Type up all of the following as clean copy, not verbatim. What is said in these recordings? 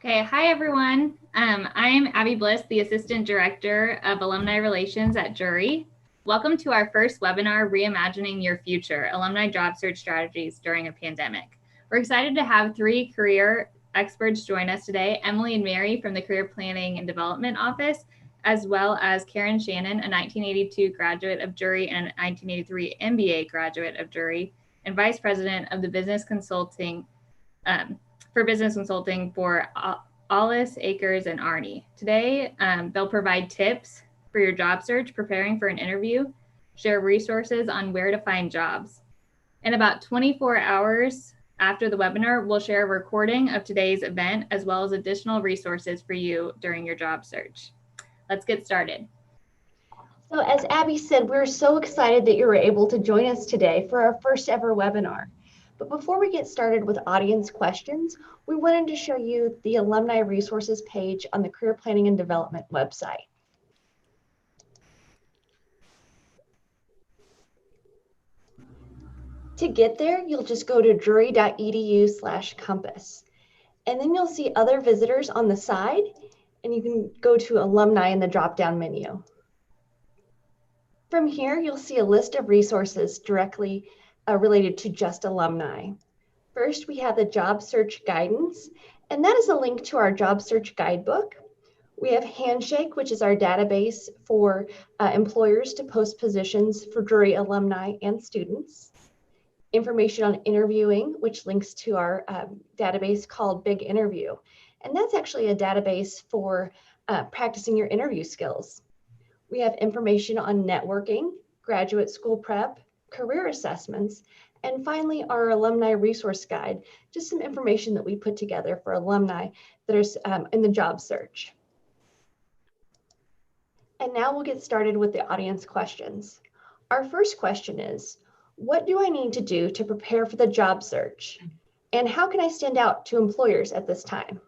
Okay, hi everyone. I'm Abby Bliss, the Assistant Director of Alumni Relations at Jury. Welcome to our first webinar, Reimagining Your Future, Alumni Job Search Strategies During a Pandemic. We're excited to have three career experts join us today, Emily and Mary from the Career Planning and Development Office, as well as Karen Shannon, a 1982 graduate of Jury and a 1983 MBA graduate of Jury, and Vice President of the Business Consulting for business consulting for Alice, Akers, and Arnie. Today, they'll provide tips for your job search, preparing for an interview, share resources on where to find jobs. In about 24 hours after the webinar, we'll share a recording of today's event as well as additional resources for you during your job search. Let's get started. So as Abby said, we're so excited that you were able to join us today for our first ever webinar. But before we get started with audience questions, we wanted to show you the Alumni Resources page on the Career Planning and Development website. To get there, you'll just go to drury.edu/compass. And then you'll see other visitors on the side, and you can go to Alumni in the drop-down menu. From here, you'll see a list of resources directly related to just alumni. First, we have the job search guidance, and that is a link to our job search guidebook. We have Handshake, which is our database for employers to post positions for Drury alumni and students. Information on interviewing, which links to our database called Big Interview. And that's actually a database for practicing your interview skills. We have information on networking, graduate school prep, career assessments, and finally our alumni resource guide, just some information that we put together for alumni that are in the job search. And now we'll get started with the audience questions. Our first question is, what do I need to do to prepare for the job search? And how can I stand out to employers at this time?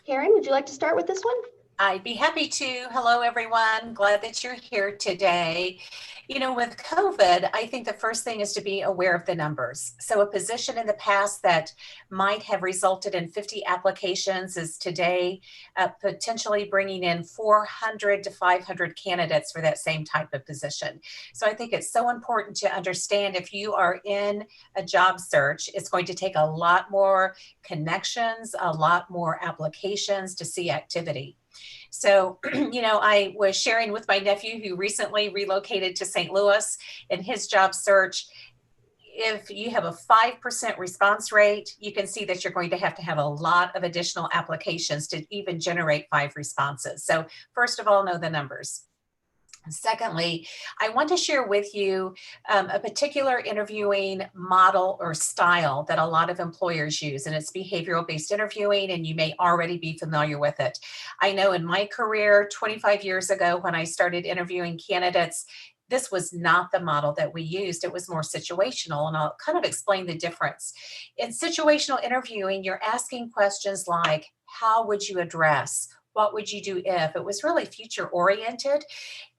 Karen, would you like to start with this one? I'd be happy to. Hello, everyone. Glad that you're here today. You know, with COVID, I think the first thing is to be aware of the numbers. So a position in the past that might have resulted in 50 applications is today potentially bringing in 400 to 500 candidates for that same type of position. So I think it's so important to understand if you are in a job search, it's going to take a lot more connections, a lot more applications to see activity. So, you know, I was sharing with my nephew who recently relocated to St. Louis in his job search. If you have a 5% response rate, you can see that you're going to have a lot of additional applications to even generate 5 responses. So first of all, know the numbers. Secondly, I want to share with you a particular interviewing model or style that a lot of employers use, and it's behavioral-based interviewing, and you may already be familiar with it. I know in my career 25 years ago when I started interviewing candidates, this was not the model that we used. It was more situational, and I'll kind of explain the difference. In situational interviewing, you're asking questions like, how would you address? What would you do if? It was really future oriented.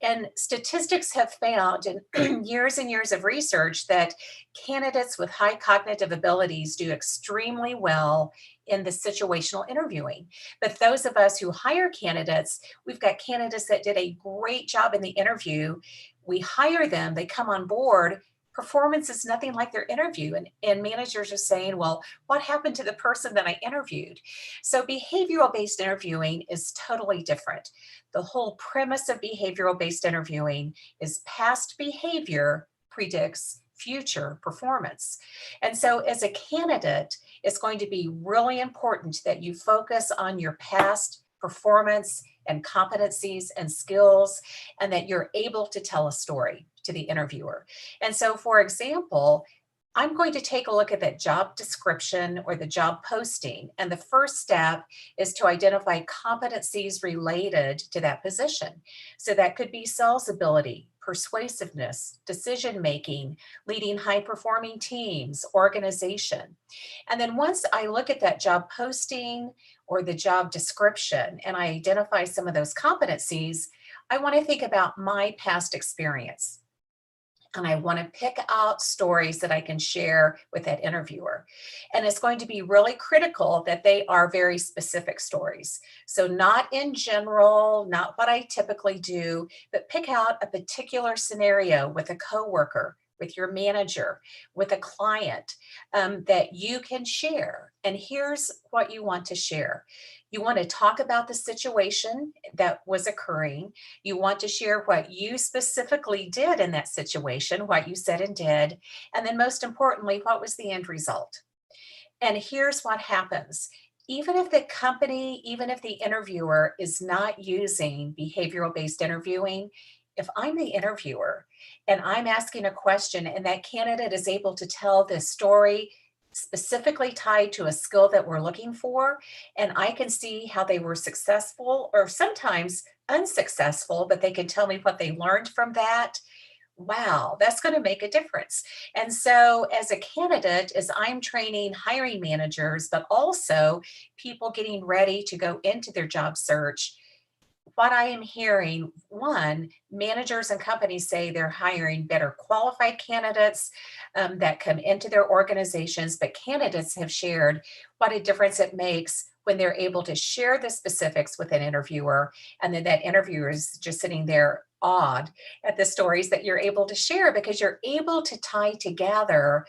And statistics have found in years and years of research that candidates with high cognitive abilities do extremely well in the situational interviewing. But those of us who hire candidates, we've got candidates that did a great job in the interview. We hire them, they come on board. Performance is nothing like their interview. And managers are saying, well, what happened to the person that I interviewed? So behavioral-based interviewing is totally different. The whole premise of behavioral-based interviewing is past behavior predicts future performance. And so as a candidate, it's going to be really important that you focus on your past performance and competencies and skills, and that you're able to tell a story to the interviewer. And so, for example, I'm going to take a look at that job description or the job posting. And the first step is to identify competencies related to that position. So that could be sales ability, persuasiveness, decision-making, leading high-performing teams, organization. And then once I look at that job posting or the job description and I identify some of those competencies, I want to think about my past experience. and I want to pick out stories that I can share with that interviewer. And it's going to be really critical that they are very specific stories. So not in general, not what I typically do, but pick out a particular scenario with a coworker, with your manager, with a client that you can share. And here's what you want to share. You want to talk about the situation that was occurring. You want to share what you specifically did in that situation, what you said and did. And then most importantly, what was the end result? And here's what happens. Even if the company, even if the interviewer is not using behavioral-based interviewing, if I'm the interviewer and I'm asking a question and that candidate is able to tell this story specifically tied to a skill that we're looking for, and I can see how they were successful or sometimes unsuccessful, but they can tell me what they learned from that. Wow, that's going to make a difference. And so as a candidate, as I'm training hiring managers, but also people getting ready to go into their job search, what I am hearing, one, managers and companies say they're hiring better qualified candidates that come into their organizations, but candidates have shared what a difference it makes when they're able to share the specifics with an interviewer, and then that interviewer is just sitting there awed at the stories that you're able to share because you're able to tie together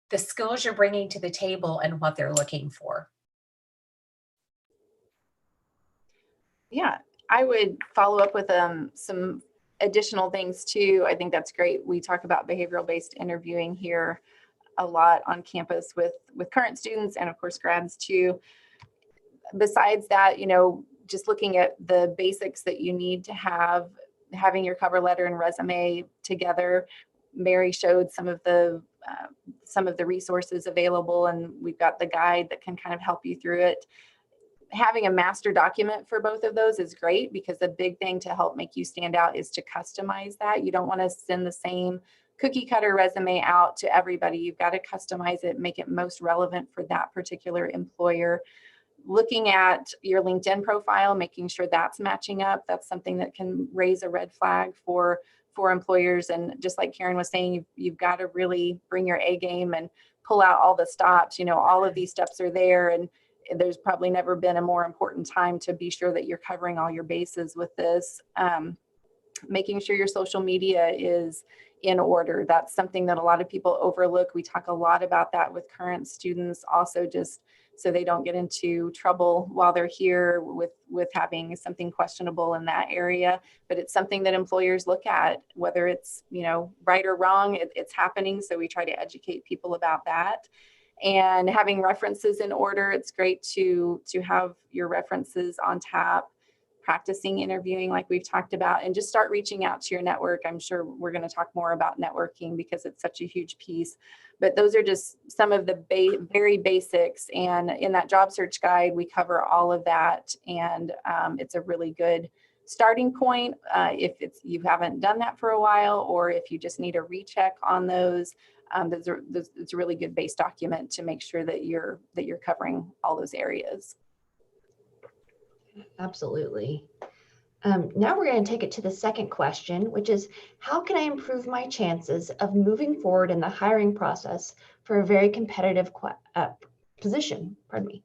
the skills you're bringing to the table and what they're looking for. Yeah, I would follow up with some additional things too. I think that's great. We talk about behavioral-based interviewing here a lot on campus with current students and of course grads too. Besides that, just looking at the basics that you need to have, having your cover letter and resume together. Mary showed some of the resources available, and we've got the guide that can kind of help you through it. Having a master document for both of those is great because the big thing to help make you stand out is to customize that. You don't want to send the same cookie cutter resume out to everybody. You've got to customize it, make it most relevant for that particular employer. Looking at your LinkedIn profile, making sure that's matching up. That's something that can raise a red flag for employers. And just like Karen was saying, you've got to really bring your A game and pull out all the stops. All of these steps are there, and there's probably never been a more important time to be sure that you're covering all your bases with this. Making sure your social media is in order. That's something that a lot of people overlook. We talk a lot about that with current students, also just so they don't get into trouble while they're here with having something questionable in that area. But it's something that employers look at, whether it's right or wrong, it's happening. So we try to educate people about that. And having references in order, it's great to have your references on tap, practicing interviewing like we've talked about, and just start reaching out to your network. I'm sure we're going to talk more about networking because it's such a huge piece, but those are just some of the very basics. And in that job search guide, we cover all of that. And it's a really good starting point if you haven't done that for a while, or if you just need a recheck on those. It's a really good base document to make sure that you're covering all those areas. Absolutely. Now we're going to take it to the second question, which is, how can I improve my chances of moving forward in the hiring process for a very competitive position? Pardon me.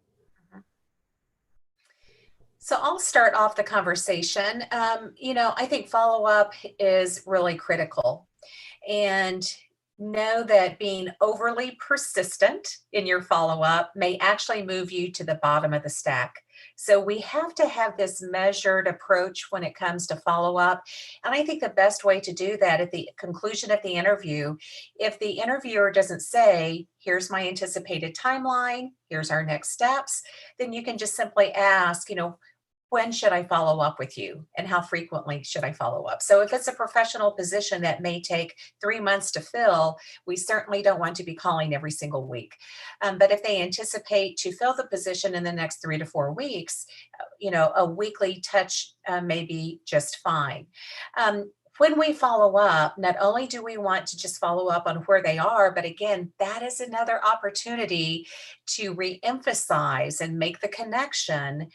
So I'll start off the conversation. I think follow-up is really critical. And know that being overly persistent in your follow-up may actually move you to the bottom of the stack. So we have to have this measured approach when it comes to follow-up. And I think the best way to do that at the conclusion of the interview, if the interviewer doesn't say, here's my anticipated timeline, here's our next steps, then you can just simply ask, when should I follow up with you, and how frequently should I follow up? So if it's a professional position that may take 3 months to fill, we certainly don't want to be calling every single week. But if they anticipate to fill the position in the next 3 to 4 weeks, a weekly touch may be just fine. when we follow up, not only do we want to just follow up on where they are, but again, that is another opportunity to re-emphasize and make the connection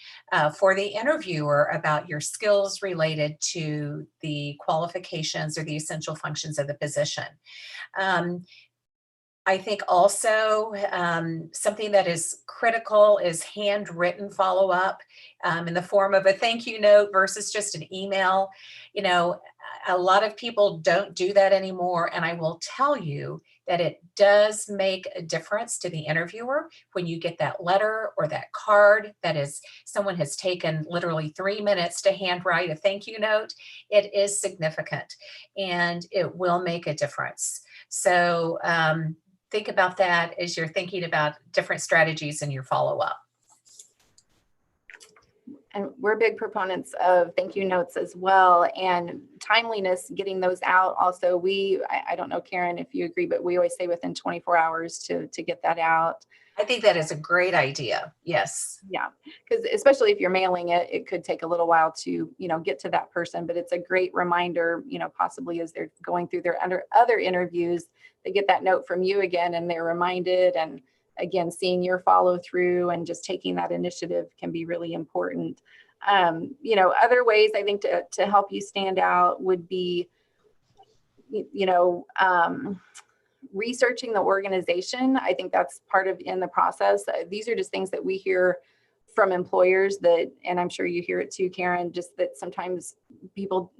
for the interviewer about your skills related to the qualifications or the essential functions of the position. I think also something that is critical is handwritten follow-up in the form of a thank you note versus just an email. You know, a lot of people don't do that anymore. And I will tell you that it does make a difference to the interviewer when you get that letter or that card that is someone has taken literally 3 minutes to handwrite a thank you note. It is significant and it will make a difference. So, think about that as you're thinking about different strategies in your follow-up. And we're big proponents of thank you notes as well, and timeliness, getting those out. Also, I don't know, Karen, if you agree, but we always say within 24 hours to get that out. I think that is a great idea. Yes. Yeah, because especially if you're mailing it, it could take a little while to, get to that person, but it's a great reminder, possibly as they're going through their other interviews, they get that note from you again and they're reminded. And again, seeing your follow through and just taking that initiative can be really important. Other ways I think to help you stand out would be, researching the organization. I think that's part of in the process. These are just things that we hear from employers and I'm sure you hear it too, Karen, just that sometimes people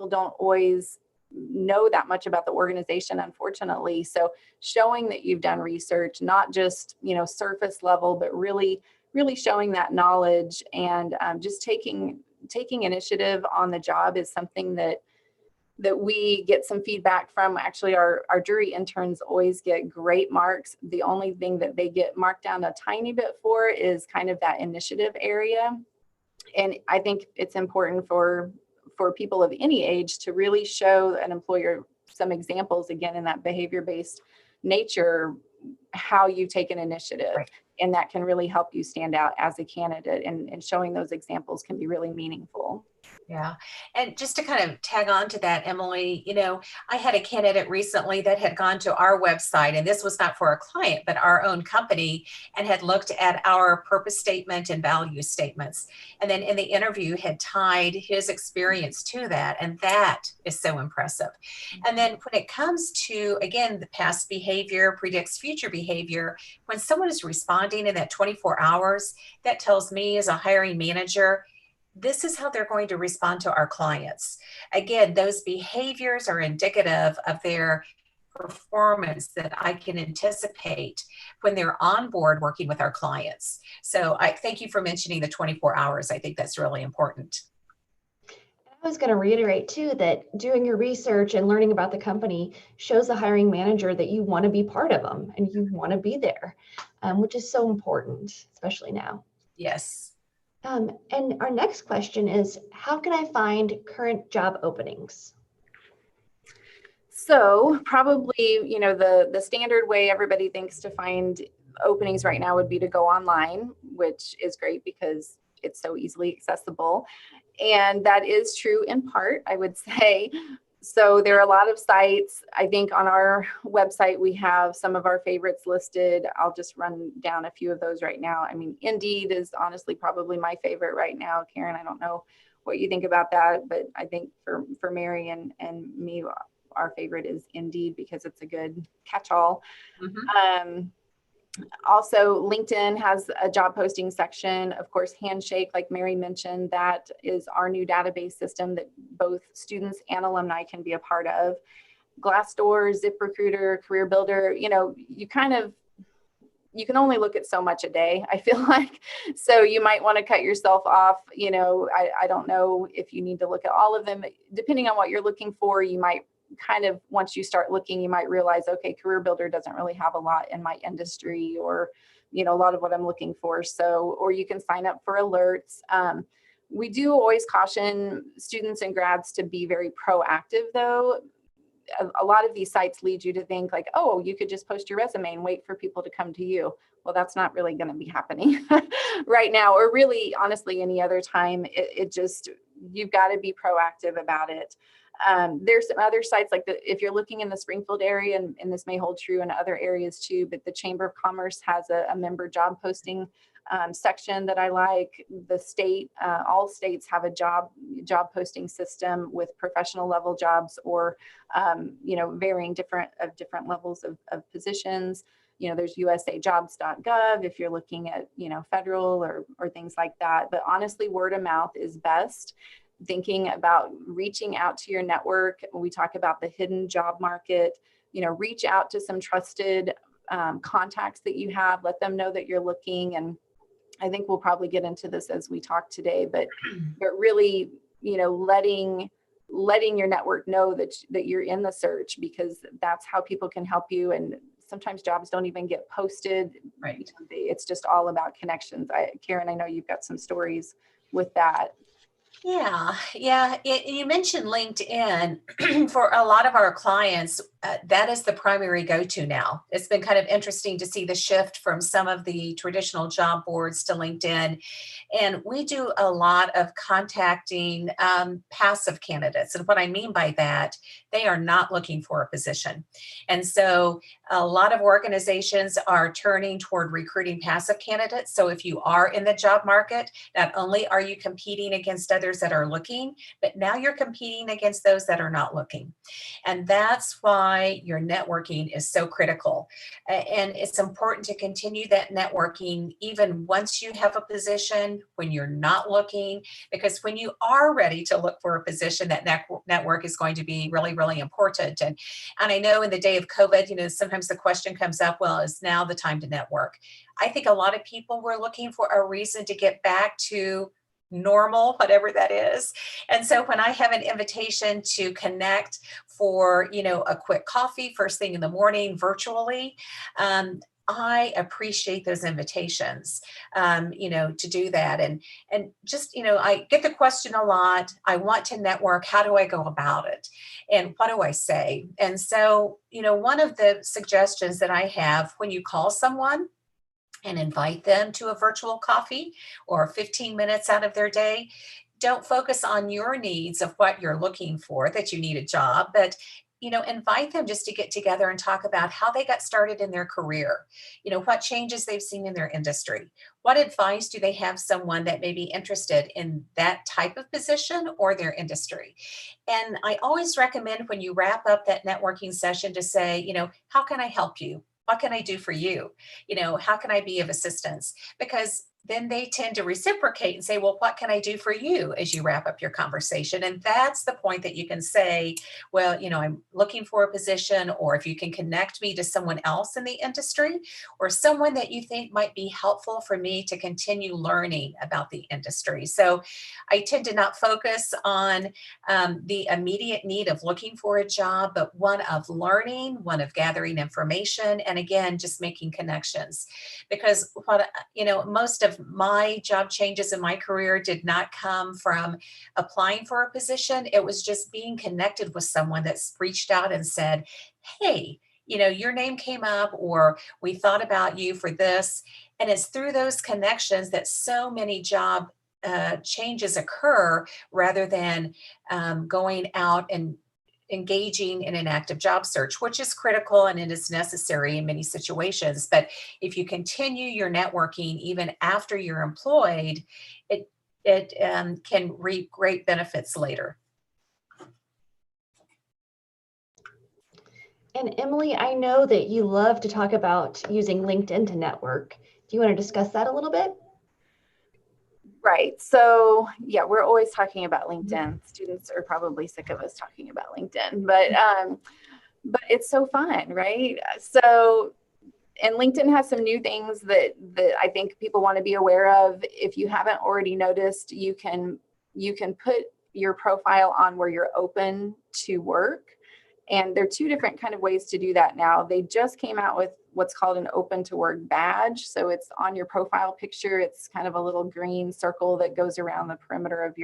don't always know that much about the organization, unfortunately. So showing that you've done research, not just, surface level, but really showing that knowledge and just taking initiative on the job is something that we get some feedback from. Actually, our jury interns always get great marks. The only thing that they get marked down a tiny bit for is kind of that initiative area. And I think it's important for people of any age to really show an employer some examples, again, in that behavior-based nature, how you take an initiative. Right. And that can really help you stand out as a candidate, and showing those examples can be really meaningful. Yeah. And just to kind of tag on to that, Emily, I had a candidate recently that had gone to our website, and this was not for a client, but our own company, and had looked at our purpose statement and value statements. And then in the interview had tied his experience to that. And that is so impressive. And then when it comes to, again, the past behavior predicts future behavior, when someone is responding in that 24 hours, that tells me as a hiring manager, this is how they're going to respond to our clients. Again, those behaviors are indicative of their performance that I can anticipate when they're on board working with our clients. So I thank you for mentioning the 24 hours. I think that's really important. I was going to reiterate too that doing your research and learning about the company shows the hiring manager that you want to be part of them and you want to be there, which is so important, especially now. Yes. And our next question is, how can I find current job openings? So probably, the standard way everybody thinks to find openings right now would be to go online, which is great because it's so easily accessible. And that is true in part, I would say. So there are a lot of sites. I think on our website, we have some of our favorites listed. I'll just run down a few of those right now. I mean, Indeed is honestly probably my favorite right now. Karen, I don't know what you think about that, but I think for Mary and me, our favorite is Indeed because it's a good catch-all. Mm-hmm. Also, LinkedIn has a job posting section. Of course, Handshake, like Mary mentioned, that is our new database system that both students and alumni can be a part of. Glassdoor, ZipRecruiter, Career Builder, you can only look at so much a day, I feel like. So you might want to cut yourself off. I don't know if you need to look at all of them. Depending on what you're looking for, you might kind of, once you start looking, you might realize, okay, Career Builder doesn't really have a lot in my industry or, a lot of what I'm looking for. So, or you can sign up for alerts. We do always caution students and grads to be very proactive though. A lot of these sites lead you to think like, oh, you could just post your resume and wait for people to come to you. Well, that's not really going to be happening right now, or really, honestly, any other time. It just, you've got to be proactive about it. There's some other sites like if you're looking in the Springfield area, and this may hold true in other areas too, but the Chamber of Commerce has a member job posting section that I like. The state, all states have a job posting system with professional level jobs, or varying different levels of positions. There's usajobs.gov if you're looking at federal or things like that. But honestly, word of mouth is best. Thinking about reaching out to your network. We talk about the hidden job market. Reach out to some trusted contacts that you have. Let them know that you're looking. And I think we'll probably get into this as we talk today, but really, letting your network know that you're in the search, because that's how people can help you. And sometimes jobs don't even get posted. Right. It's just all about connections. Karen, I know you've got some stories with that. Yeah. You mentioned LinkedIn. For a lot of our clients, that is the primary go-to now. It's been kind of interesting to see the shift from some of the traditional job boards to LinkedIn. And we do a lot of contacting passive candidates. And what I mean by that, they are not looking for a position. And so a lot of organizations are turning toward recruiting passive candidates. So if you are in the job market, not only are you competing against others that are looking, but now you're competing against those that are not looking. And that's why your networking is so critical. And it's important to continue that networking even once you have a position, when you're not looking, because when you are ready to look for a position, that network is going to be really, really important. And I know in the day of COVID, sometimes the question comes up, well, is now the time to network? I think a lot of people were looking for a reason to get back to normal, whatever that is. And so when I have an invitation to connect for, a quick coffee first thing in the morning virtually, I appreciate those invitations, to do that. And just, I get the question a lot. I want to network. How do I go about it? And what do I say? And so, one of the suggestions that I have when you call someone and invite them to a virtual coffee or 15 minutes out of their day, don't focus on your needs of what you're looking for, that you need a job, but invite them just to get together and talk about how they got started in their career, what changes they've seen in their industry. What advice do they have someone that may be interested in that type of position or their industry? And I always recommend when you wrap up that networking session to say, how can I help you? What can I do for you? How can I be of assistance? Because then they tend to reciprocate and say, well, what can I do for you as you wrap up your conversation? And that's the point that you can say, well, I'm looking for a position, or if you can connect me to someone else in the industry or someone that you think might be helpful for me to continue learning about the industry. So I tend to not focus on the immediate need of looking for a job, but one of learning, one of gathering information, and again, just making connections. Because most of my job changes in my career did not come from applying for a position. It was just being connected with someone that's reached out and said, hey, your name came up, or we thought about you for this. And it's through those connections that so many job changes occur, rather than going out and engaging in an active job search, which is critical and it is necessary in many situations. But if you continue your networking even after you're employed, it can reap great benefits later. And Emily, I know that you love to talk about using LinkedIn to network. Do you want to discuss that a little bit? Right. So yeah, we're always talking about LinkedIn. Students are probably sick of us talking about LinkedIn, but it's so fun, right? So, and LinkedIn has some new things that I think people want to be aware of. If you haven't already noticed, you can put your profile on where you're open to work. And there are two different kind of ways to do that now. They just came out with what's called an open to work badge. So it's on your profile picture. It's kind of a little green circle that goes around the perimeter of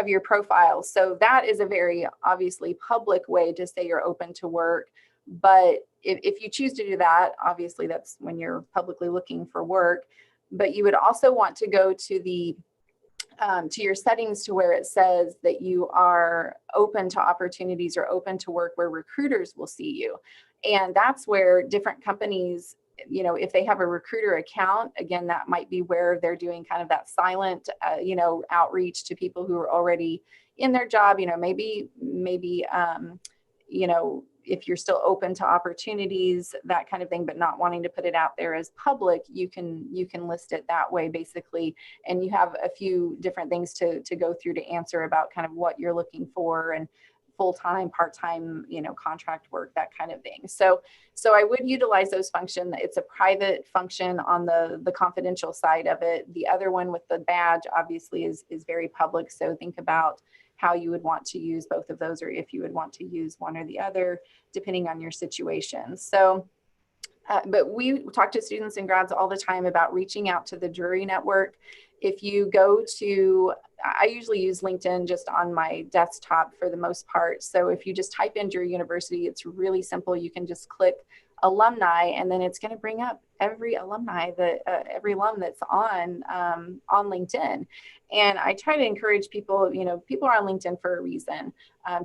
your profile. So that is a very obviously public way to say you're open to work. But if you choose to do that, obviously that's when you're publicly looking for work. But you would also want to go to the to your settings to where it says that you are open to opportunities or open to work where recruiters will see you. And that's where different companies, you know, if they have a recruiter account, again, that might be where they're doing kind of that silent, you know, outreach to people who are already in their job. You know, maybe, you know, if you're still open to opportunities, that kind of thing, but not wanting to put it out there as public, you can list it that way basically. And you have a few different things to go through to answer about kind of what you're looking for, and full-time, part-time, you know, contract work, that kind of thing. So I would utilize those functions. It's a private function on the confidential side of it. The other one with the badge obviously is very public. So think about how you would want to use both of those, or if you would want to use one or the other, depending on your situation. So, but we talk to students and grads all the time about reaching out to the Drury Network. If you go to, I usually use LinkedIn just on my desktop for the most part. So if you just type in Drury University, it's really simple. You can just click alumni, and then it's going to bring up every alumni, every alum that's on LinkedIn. And I try to encourage people, you know, people are on LinkedIn for a reason,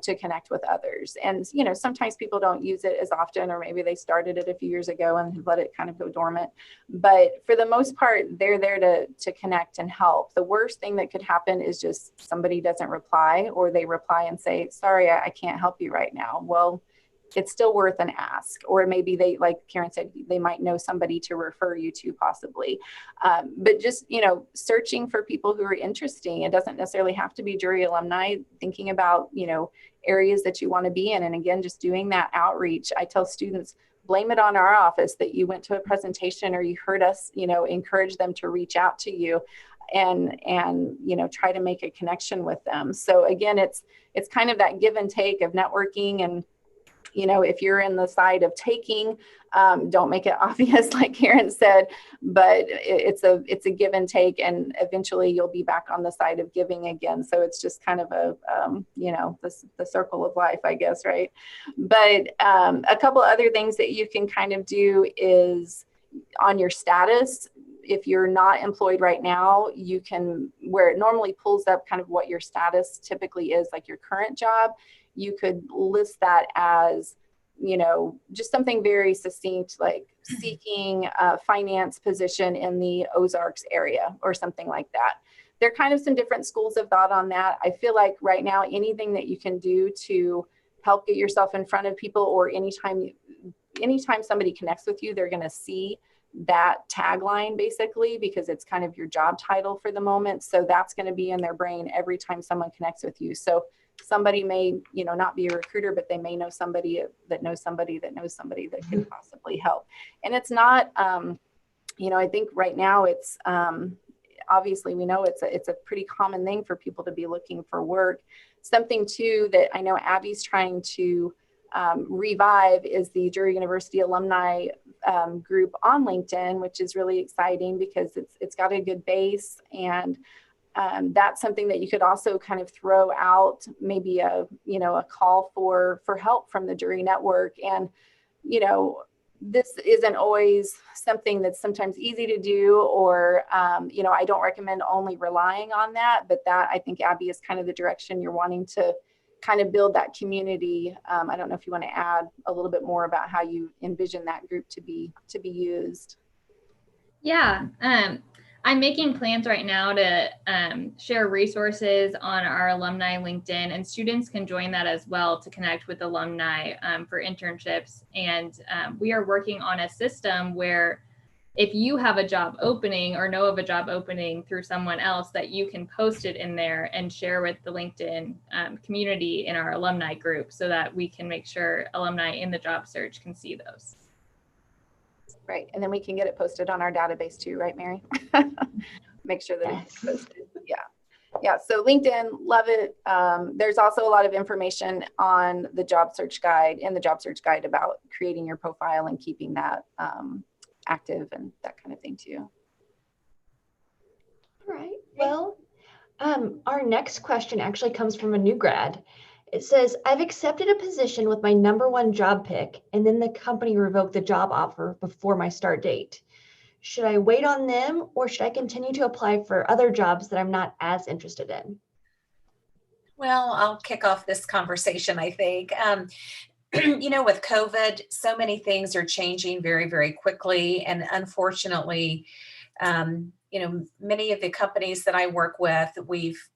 to connect with others. And, you know, sometimes people don't use it as often, or maybe they started it a few years ago and let it kind of go dormant. But for the most part, they're there to connect and help. The worst thing that could happen is just somebody doesn't reply, or they reply and say, sorry, I can't help you right now. Well, it's still worth an ask. Or maybe they, like Karen said, they might know somebody to refer you to possibly. But just, you know, searching for people who are interesting. It doesn't necessarily have to be Drury alumni. Thinking about, you know, areas that you want to be in. And again, just doing that outreach. I tell students, blame it on our office that you went to a presentation or you heard us, you know, encourage them to reach out to you and, you know, try to make a connection with them. So again, it's kind of that give and take of networking. And you know, if you're in the side of taking, don't make it obvious, like Karen said, but it's a give and take, and eventually you'll be back on the side of giving again. So it's just kind of a, you know, the circle of life, I guess, right? But a couple other things that you can kind of do is on your status. If you're not employed right now, you can, where it normally pulls up kind of what your status typically is, like your current job, you could list that as, you know, just something very succinct, like seeking a finance position in the Ozarks area or something like that. There are kind of some different schools of thought on that. I feel like right now, anything that you can do to help get yourself in front of people, or anytime somebody connects with you, they're going to see that tagline basically, because it's kind of your job title for the moment. So that's going to be in their brain every time someone connects with you. So somebody may, you know, not be a recruiter, but they may know somebody that knows somebody that knows somebody that could possibly help. And it's not, you know, I think right now it's, obviously we know it's a pretty common thing for people to be looking for work. Something too that I know Abby's trying to revive is the Drury University alumni group on LinkedIn, which is really exciting because it's got a good base. And that's something that you could also kind of throw out, maybe a call for help from the Drury Network. And, you know, this isn't always something that's sometimes easy to do, or, you know, I don't recommend only relying on that, but that I think, Abby, is kind of the direction you're wanting to kind of build that community. I don't know if you want to add a little bit more about how you envision that group to be used. Yeah. I'm making plans right now to share resources on our alumni LinkedIn, and students can join that as well to connect with alumni for internships. And we are working on a system where if you have a job opening or know of a job opening through someone else, that you can post it in there and share with the LinkedIn community in our alumni group, so that we can make sure alumni in the job search can see those. Right. And then we can get it posted on our database too, right, Mary? Make sure that it's posted. Yeah. Yeah. So LinkedIn, love it. There's also a lot of information on the job search guide, about creating your profile and keeping that active and that kind of thing too. All right. Well, our next question actually comes from a new grad. It says, I've accepted a position with my #1 job pick, and then the company revoked the job offer before my start date. Should I wait on them, or should I continue to apply for other jobs that I'm not as interested in? Well, I'll kick off this conversation, I think. With COVID, so many things are changing very, very quickly. And unfortunately, many of the companies that I work with, we've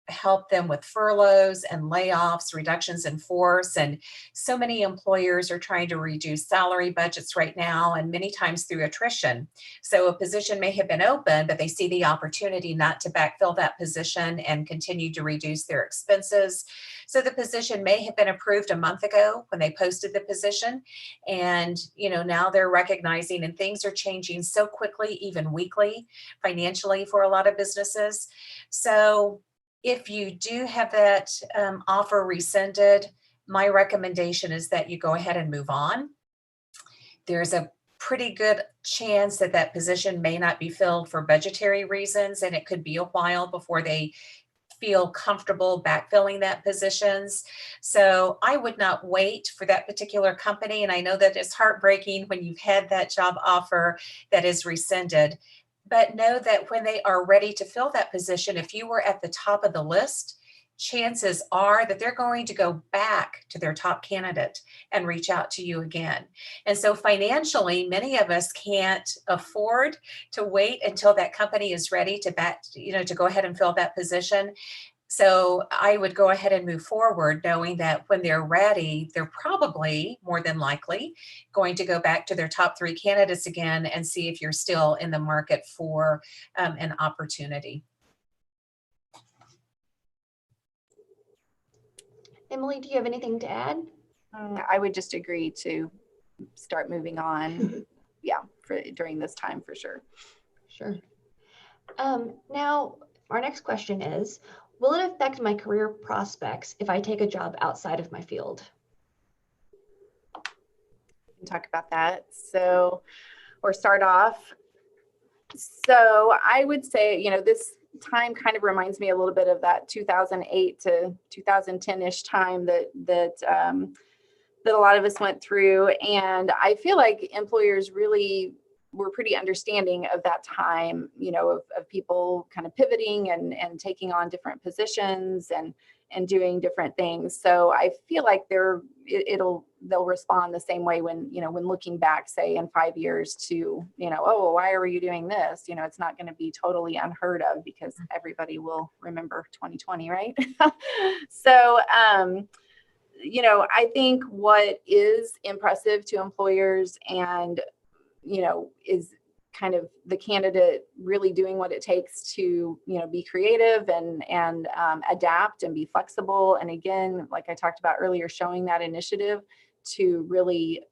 helped them with furloughs and layoffs, reductions in force. And so many employers are trying to reduce salary budgets right now, and many times through attrition. So a position may have been open, but they see the opportunity not to backfill that position and continue to reduce their expenses. So the position may have been approved a month ago when they posted the position. And, now they're recognizing, and things are changing so quickly, even weekly, financially for a lot of businesses. So if you do have that offer rescinded, my recommendation is that you go ahead and move on. There's a pretty good chance that that position may not be filled for budgetary reasons, and it could be a while before they feel comfortable backfilling that positions. So I would not wait for that particular company. And I know that it's heartbreaking when you've had that job offer that is rescinded. But know that when they are ready to fill that position, if you were at the top of the list, chances are that they're going to go back to their top candidate and reach out to you again. And so financially, many of us can't afford to wait until that company is ready to go ahead and fill that position. So I would go ahead and move forward knowing that when they're ready, they're probably more than likely going to go back to their top 3 candidates again and see if you're still in the market for an opportunity. Emily, do you have anything to add? I would just agree to start moving on. During this time for sure. Sure. Now, our next question is, will it affect my career prospects if I take a job outside of my field? We can talk about that. Or start off. So I would say, this time kind of reminds me a little bit of that 2008 to 2010-ish time that a lot of us went through. And I feel like employers really were pretty understanding of that time, of people kind of pivoting and taking on different positions and doing different things. So I feel like they'll respond the same way when looking back, say in 5 years to, oh, why are you doing this? It's not going to be totally unheard of because everybody will remember 2020, right? So, I think what is impressive to employers and is kind of the candidate really doing what it takes to, be creative and adapt and be flexible. And again, like I talked about earlier, showing that initiative to really,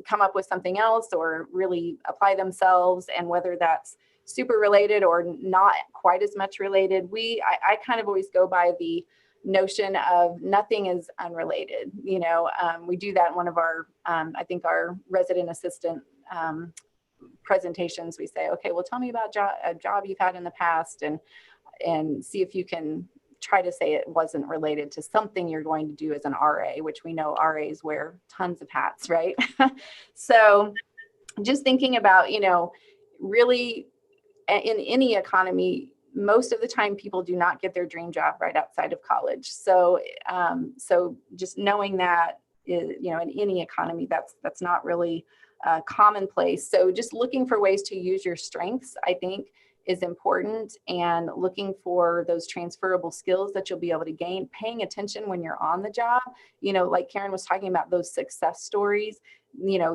come up with something else or really apply themselves. And whether that's super related or not quite as much related, I kind of always go by the notion of nothing is unrelated. We do that in one of our, I think our resident assistant presentations. We say, okay, well, tell me about a job you've had in the past and see if you can try to say it wasn't related to something you're going to do as an RA, which we know RAs wear tons of hats, right? So just thinking about, really in any economy, most of the time people do not get their dream job right outside of college. So, just knowing that, in any economy, that's not really commonplace. So just looking for ways to use your strengths, I think, is important, and looking for those transferable skills that you'll be able to gain, paying attention when you're on the job, like Karen was talking about those success stories,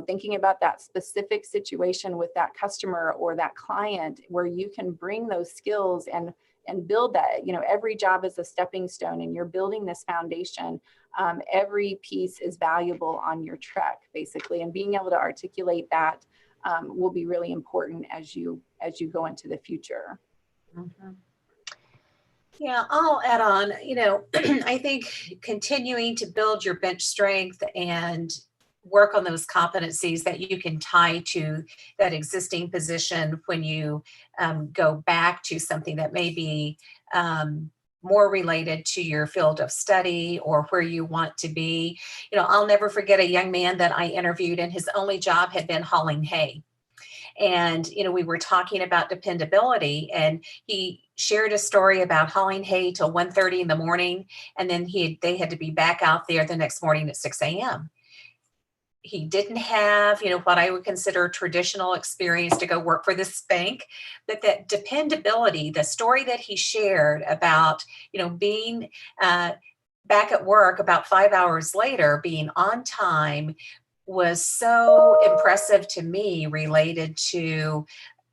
thinking about that specific situation with that customer or that client where you can bring those skills and build that. Every job is a stepping stone and you're building this foundation. Every piece is valuable on your trek, basically, and being able to articulate that will be really important as you go into the future. Mm-hmm. Yeah, I'll add on, I think continuing to build your bench strength and work on those competencies that you can tie to that existing position when you go back to something that may be more related to your field of study or where you want to be. I'll never forget a young man that I interviewed, and his only job had been hauling hay. And, we were talking about dependability, and he shared a story about hauling hay till 1:30 in the morning. And then they had to be back out there the next morning at 6 a.m. He didn't have, what I would consider traditional experience to go work for this bank, but that dependability, the story that he shared about, being back at work about 5 hours later, being on time, was so impressive to me, related to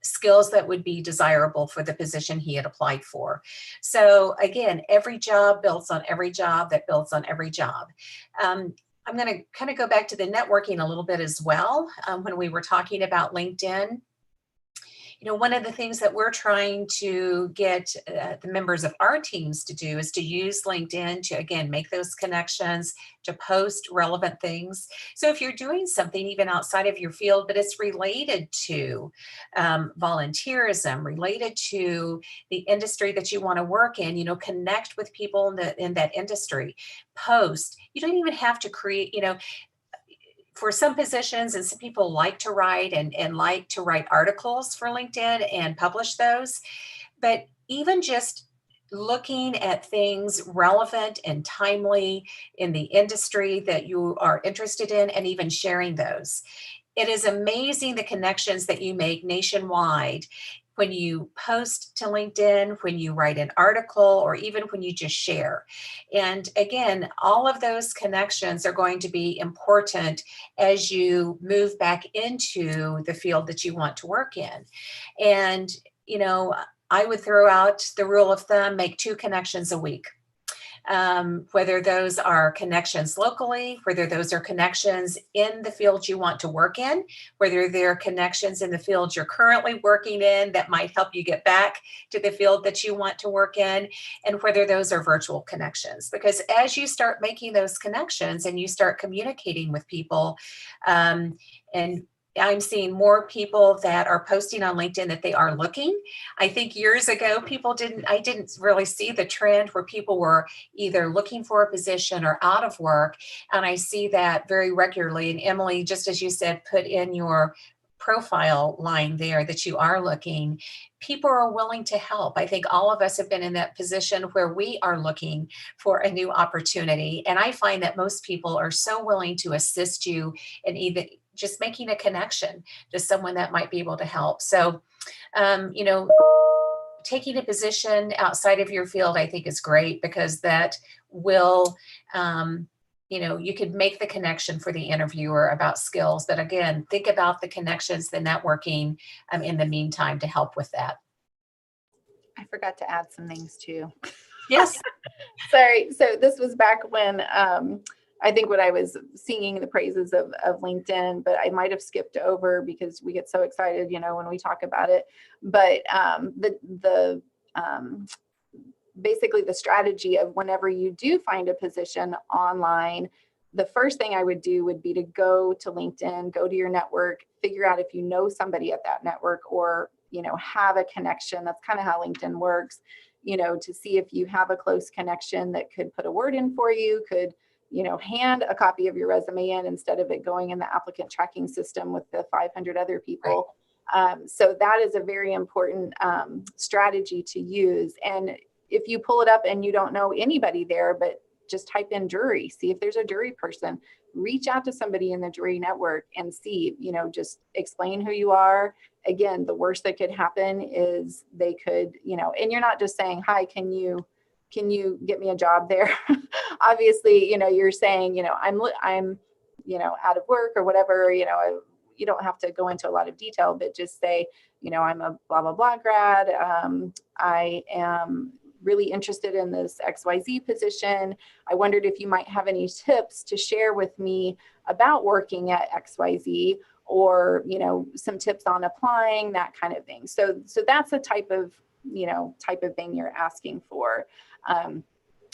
skills that would be desirable for the position he had applied for. So again, every job builds on every job that builds on every job. I'm going to kind of go back to the networking a little bit as well. When we were talking about LinkedIn, one of the things that we're trying to get the members of our teams to do is to use LinkedIn to, again, make those connections, to post relevant things. So if you're doing something even outside of your field, but it's related to volunteerism, related to the industry that you want to work in, connect with people in that industry, post. You don't even have to create, for some positions, and some people like to write and like to write articles for LinkedIn and publish those. But even just looking at things relevant and timely in the industry that you are interested in, and even sharing those. It is amazing the connections that you make nationwide when you post to LinkedIn, when you write an article, or even when you just share. And again, all of those connections are going to be important as you move back into the field that you want to work in. And, I would throw out the rule of thumb: make 2 connections a week. Whether those are connections locally, whether those are connections in the field you want to work in, whether they're connections in the field you're currently working in that might help you get back to the field that you want to work in, and whether those are virtual connections. Because as you start making those connections and you start communicating with people, and I'm seeing more people that are posting on LinkedIn that they are looking. I think years ago, I didn't really see the trend where people were either looking for a position or out of work. And I see that very regularly. And Emily, just as you said, put in your profile line there that you are looking. People are willing to help. I think all of us have been in that position where we are looking for a new opportunity. And I find that most people are so willing to assist you in either just making a connection to someone that might be able to help. So, taking a position outside of your field, I think, is great, because that will, you could make the connection for the interviewer about skills. But again, think about the connections, the networking in the meantime to help with that. I forgot to add some things too. Yes. Sorry. So this was back when I think when I was singing the praises of LinkedIn, but I might have skipped over because we get so excited, when we talk about it. But basically the strategy of whenever you do find a position online, the first thing I would do would be to go to LinkedIn, go to your network, figure out if you know somebody at that network, or, have a connection. That's kind of how LinkedIn works, to see if you have a close connection that could put a word in for you, could hand a copy of your resume in instead of it going in the applicant tracking system with the 500 other people. Right. So that is a very important strategy to use. And if you pull it up and you don't know anybody there, but just type in jury, see if there's a jury person, reach out to somebody in the jury network and see, just explain who you are. Again, the worst that could happen is they could, and you're not just saying, hi, can you get me a job there? Obviously, you're saying, I'm out of work or whatever, you don't have to go into a lot of detail, but just say, I'm a blah, blah, blah grad. I am really interested in this XYZ position. I wondered if you might have any tips to share with me about working at XYZ, or, some tips on applying, that kind of thing. So that's a type of thing you're asking for. And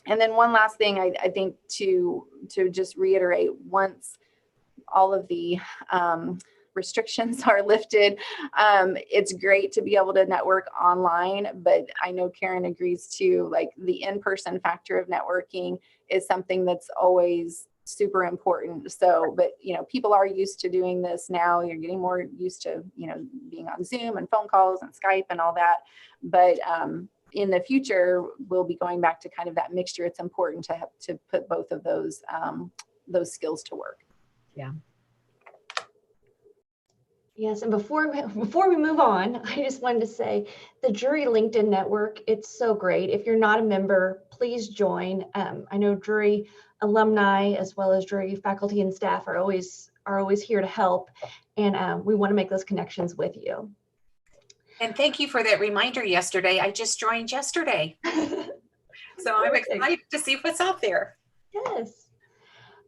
then one last thing, I think to just reiterate, once all of the restrictions are lifted, it's great to be able to network online, but I know Karen agrees too, like the in-person factor of networking is something that's always super important. So, but people are used to doing this now. You're getting more used to, being on Zoom and phone calls and Skype and all that. But in the future, we'll be going back to kind of that mixture. It's important to put both of those skills to work. Yeah. Yes, and before we move on, I just wanted to say the Jury LinkedIn network, it's so great. If you're not a member, please join. I know Jury alumni as well as Jury faculty and staff are always here to help, and we want to make those connections with you. And thank you for that reminder yesterday. I just joined yesterday. So I'm excited to see what's out there. Yes.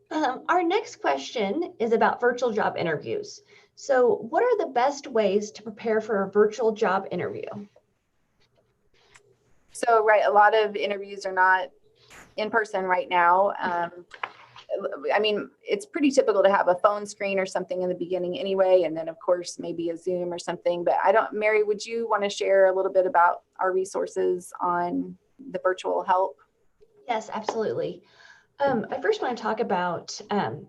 Our next question is about virtual job interviews. So what are the best ways to prepare for a virtual job interview? So, right, a lot of interviews are not in person right now. I mean, it's pretty typical to have a phone screen or something in the beginning anyway, and then of course maybe a Zoom or something. But Mary, would you want to share a little bit about our resources on the virtual help? Yes, absolutely. I first want to talk about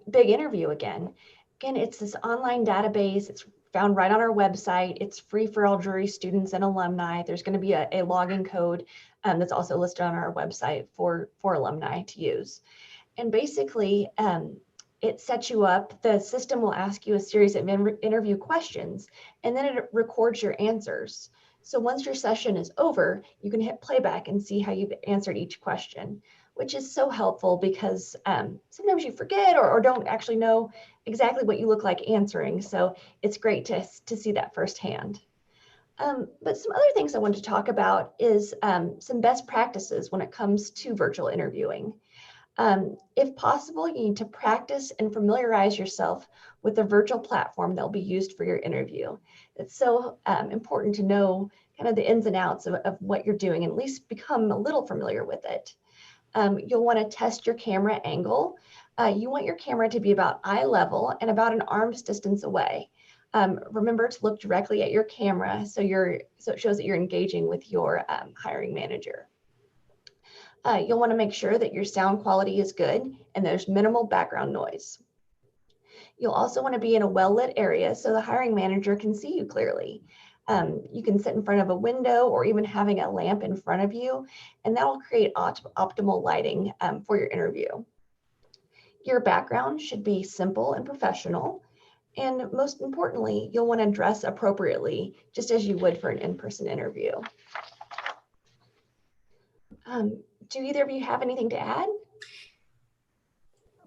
Big Interview again. Again, it's this online database. It's found right on our website. It's free for all Jury students and alumni. There's going to be a login code that's also listed on our website for alumni to use. And basically, it sets you up. The system will ask you a series of interview questions, and then it records your answers. So once your session is over, you can hit playback and see how you've answered each question, which is so helpful because sometimes you forget or don't actually know exactly what you look like answering. So it's great to see that firsthand. But some other things I want to talk about is some best practices when it comes to virtual interviewing. If possible, you need to practice and familiarize yourself with the virtual platform that will be used for your interview. It's so important to know kind of the ins and outs of what you're doing and at least become a little familiar with it. You'll want to test your camera angle. You want your camera to be about eye level and about an arm's distance away. Remember to look directly at your camera so it shows that you're engaging with your hiring manager. You'll want to make sure that your sound quality is good and there's minimal background noise. You'll also want to be in a well-lit area so the hiring manager can see you clearly. You can sit in front of a window or even having a lamp in front of you, and that will create optimal lighting for your interview. Your background should be simple and professional. And most importantly, you'll want to dress appropriately, just as you would for an in-person interview. Do either of you have anything to add?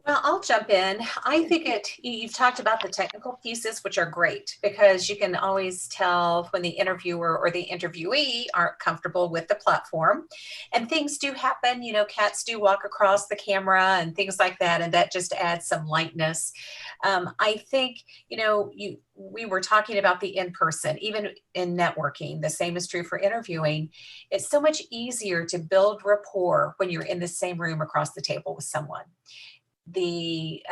Well, I'll jump in. I think you've talked about the technical pieces, which are great because you can always tell when the interviewer or the interviewee aren't comfortable with the platform. And things do happen, cats do walk across the camera and things like that, and that just adds some lightness. I think, we were talking about the in-person, even in networking, the same is true for interviewing. It's so much easier to build rapport when you're in the same room across the table with someone. The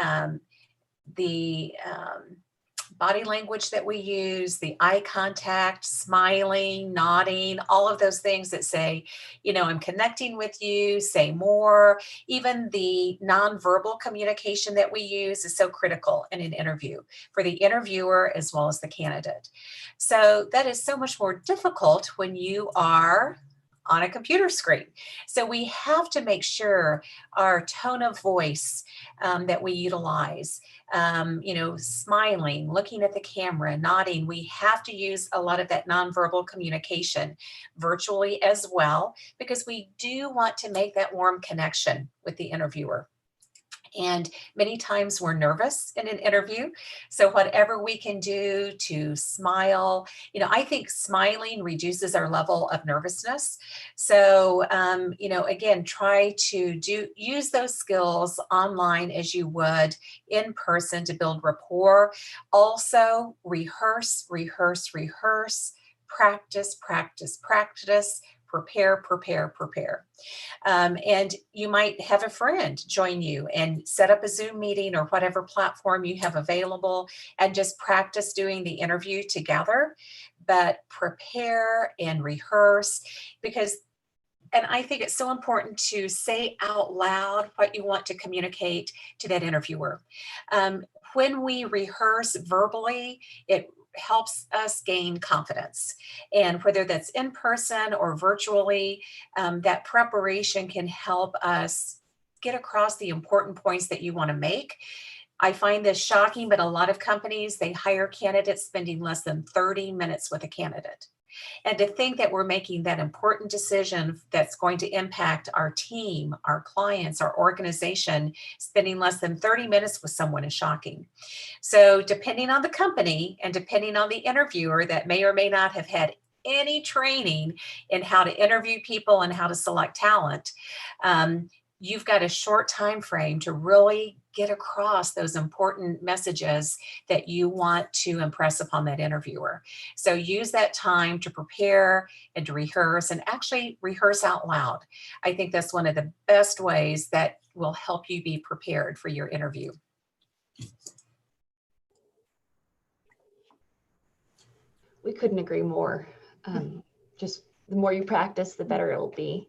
body language that we use, the eye contact, smiling, nodding, all of those things that say, I'm connecting with you, say more. Even the nonverbal communication that we use is so critical in an interview for the interviewer as well as the candidate. So that is so much more difficult when you are on a computer screen. So we have to make sure our tone of voice that we utilize, smiling, looking at the camera, nodding, we have to use a lot of that nonverbal communication virtually as well, because we do want to make that warm connection with the interviewer. And many times we're nervous in an interview. So whatever we can do to smile, I think smiling reduces our level of nervousness. So, again, try to use those skills online as you would in person to build rapport. Also, rehearse, practice, prepare. And you might have a friend join you and set up a Zoom meeting or whatever platform you have available and just practice doing the interview together. But prepare and rehearse, because And I think it's so important to say out loud what you want to communicate to that interviewer. When we rehearse verbally, it helps us gain confidence. And whether that's in person or virtually, that preparation can help us get across the important points that you want to make. I find this shocking, but a lot of companies, they hire candidates spending less than 30 minutes with a candidate. And to think that we're making that important decision that's going to impact our team, our clients, our organization, spending less than 30 minutes with someone is shocking. So depending on the company and depending on the interviewer that may or may not have had any training in how to interview people and how to select talent, you've got a short time frame to really get across those important messages that you want to impress upon that interviewer. So use that time to prepare and to rehearse, and actually rehearse out loud. I think that's one of the best ways that will help you be prepared for your interview. We couldn't agree more. Just the more you practice, the better it'll be.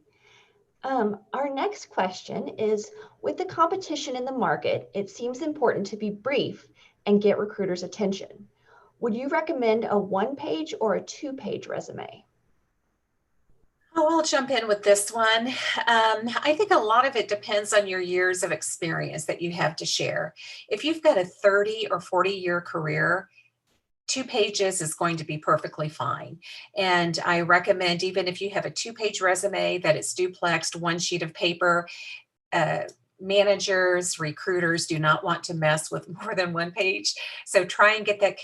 Our next question is, with the competition in the market, it seems important to be brief and get recruiters' attention. Would you recommend a 1-page or a 2-page resume? Oh, I'll jump in with this one. I think a lot of it depends on your years of experience that you have to share. If you've got a 30 or 40-year career, 2 pages is going to be perfectly fine. And I recommend, even if you have a 2-page resume, that it's duplexed, 1 sheet of paper. Managers, recruiters do not want to mess with more than 1 page. So try and get that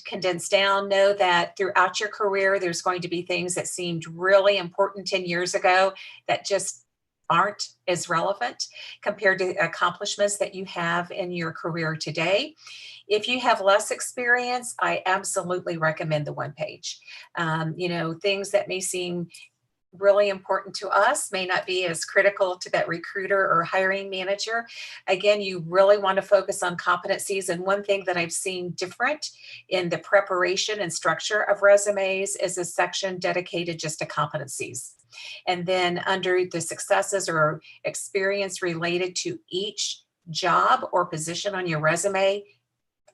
condensed down. Know that throughout your career, there's going to be things that seemed really important 10 years ago that just aren't as relevant compared to accomplishments that you have in your career today. If you have less experience, I absolutely recommend the 1 page. Things that may seem really important to us may not be as critical to that recruiter or hiring manager. Again, you really want to focus on competencies. And one thing that I've seen different in the preparation and structure of resumes is a section dedicated just to competencies. And then under the successes or experience related to each job or position on your resume,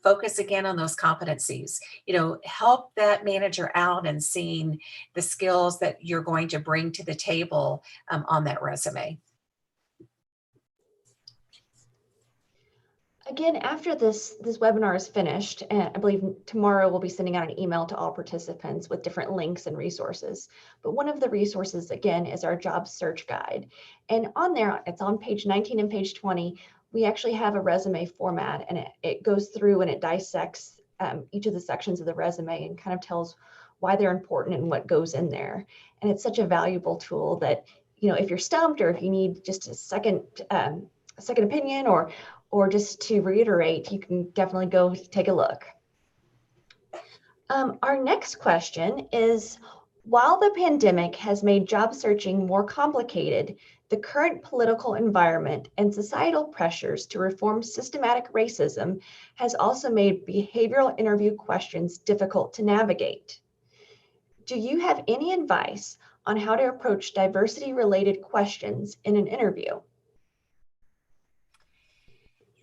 focus again on those competencies. Help that manager out in seeing the skills that you're going to bring to the table on that resume. Again, after this webinar is finished, and I believe tomorrow we'll be sending out an email to all participants with different links and resources. But one of the resources, again, is our job search guide. And on there, it's on page 19 and page 20, we actually have a resume format, and it goes through and it dissects each of the sections of the resume and kind of tells why they're important and what goes in there. And it's such a valuable tool that, if you're stumped or if you need just a second opinion or just to reiterate, you can definitely go take a look. Our next question is, while the pandemic has made job searching more complicated, the current political environment and societal pressures to reform systematic racism has also made behavioral interview questions difficult to navigate. Do you have any advice on how to approach diversity-related questions in an interview?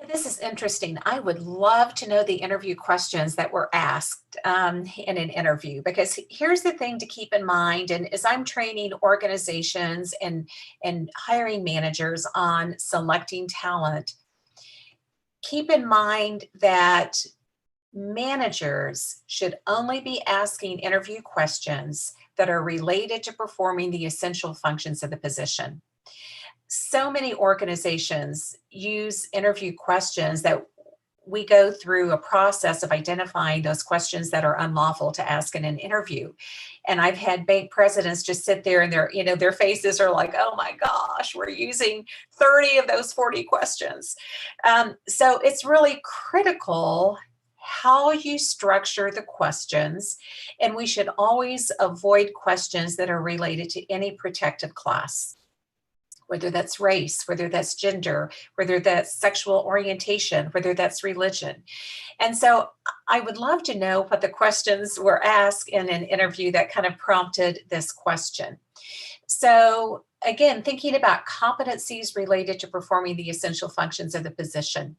This is interesting. I would love to know the interview questions that were asked in an interview, because here's the thing to keep in mind. And as I'm training organizations and hiring managers on selecting talent, keep in mind that managers should only be asking interview questions that are related to performing the essential functions of the position. So many organizations use interview questions that we go through a process of identifying those questions that are unlawful to ask in an interview. And I've had bank presidents just sit there and their faces are like, oh my gosh, we're using 30 of those 40 questions. So it's really critical how you structure the questions. And we should always avoid questions that are related to any protected class, whether that's race, whether that's gender, whether that's sexual orientation, whether that's religion. And so I would love to know what the questions were asked in an interview that kind of prompted this question. So again, thinking about competencies related to performing the essential functions of the position.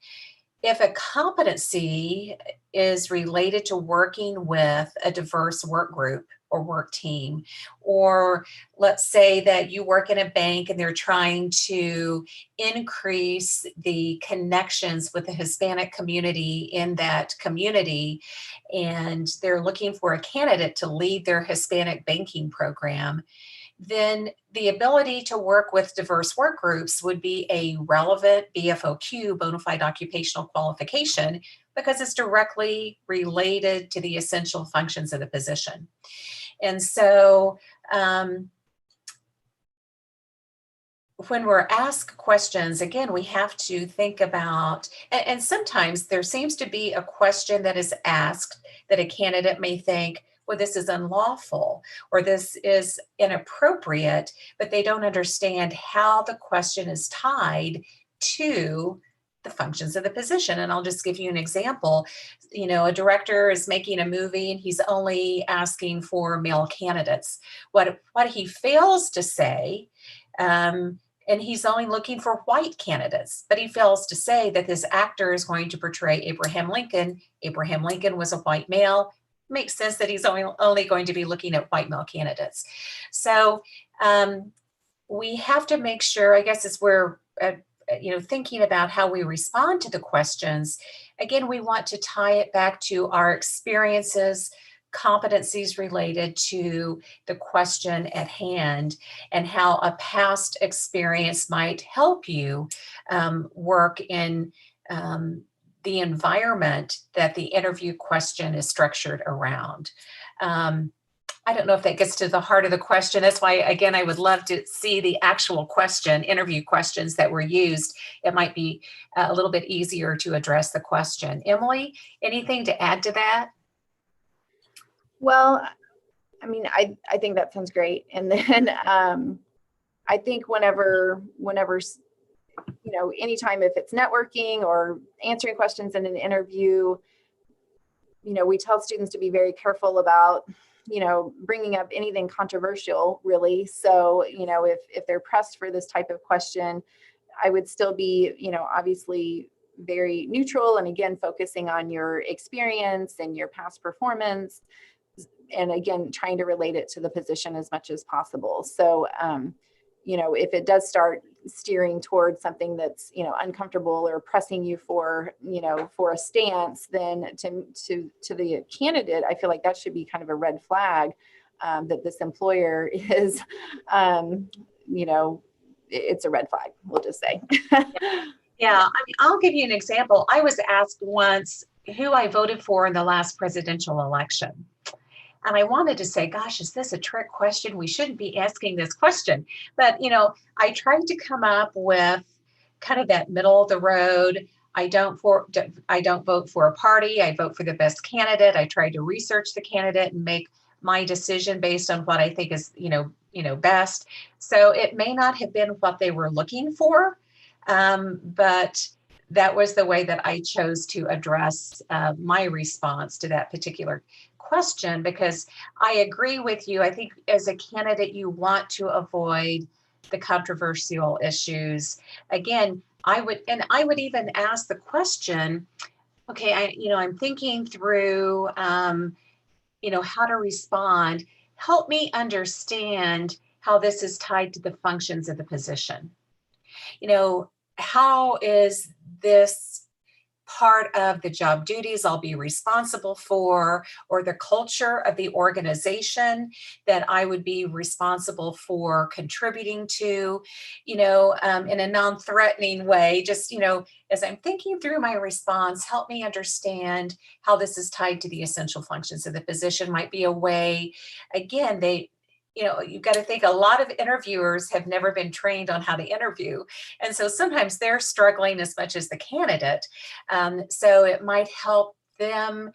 If a competency is related to working with a diverse work group or work team, or let's say that you work in a bank and they're trying to increase the connections with the Hispanic community in that community, and they're looking for a candidate to lead their Hispanic banking program, then the ability to work with diverse work groups would be a relevant BFOQ, bona fide occupational qualification, because it's directly related to the essential functions of the position. And so when we're asked questions, again, we have to think about, and sometimes there seems to be a question that is asked that a candidate may think, well, this is unlawful or this is inappropriate, but they don't understand how the question is tied to the functions of the position. And I'll just give you an example. You know, a director is making a movie and he's only asking for male candidates. What he fails to say, and he's only looking for white candidates, but he fails to say that this actor is going to portray Abraham Lincoln. Abraham Lincoln was a white male. Makes sense that he's only going to be looking at white male candidates. So we have to make sure, I guess, as we're thinking about how we respond to the questions, again, we want to tie it back to our experiences, competencies related to the question at hand, and how a past experience might help you work in the environment that the interview question is structured around. I don't know if that gets to the heart of the question. That's why, again, I would love to see the actual question, interview questions that were used. It might be a little bit easier to address the question. Emily, anything to add to that? Well, I mean, I think that sounds great. And then I think whenever, anytime if it's networking or answering questions in an interview, we tell students to be very careful about, bringing up anything controversial, really. So, if they're pressed for this type of question, I would still be, obviously very neutral. And again, focusing on your experience and your past performance. And again, trying to relate it to the position as much as possible. So, if it does start steering towards something that's, uncomfortable or pressing you for, for a stance, then to the candidate, I feel like that should be kind of a red flag that this employer is, it's a red flag, we'll just say. Yeah, I mean, I'll give you an example. I was asked once who I voted for in the last presidential election. And I wanted to say, gosh, is this a trick question? We shouldn't be asking this question. But, I tried to come up with kind of that middle of the road. I don't vote for a party. I vote for the best candidate. I tried to research the candidate and make my decision based on what I think is, best. So it may not have been what they were looking for, but that was the way that I chose to address my response to that particular question, because I agree with you. I think as a candidate, you want to avoid the controversial issues. Again, I would even ask the question, okay, I'm thinking through, how to respond. Help me understand how this is tied to the functions of the position. How is this part of the job duties I'll be responsible for, or the culture of the organization that I would be responsible for contributing to, in a non-threatening way. Just, as I'm thinking through my response, help me understand how this is tied to the essential functions of the position. Might be a way, again, you've got to think a lot of interviewers have never been trained on how to interview. And so sometimes they're struggling as much as the candidate. So it might help them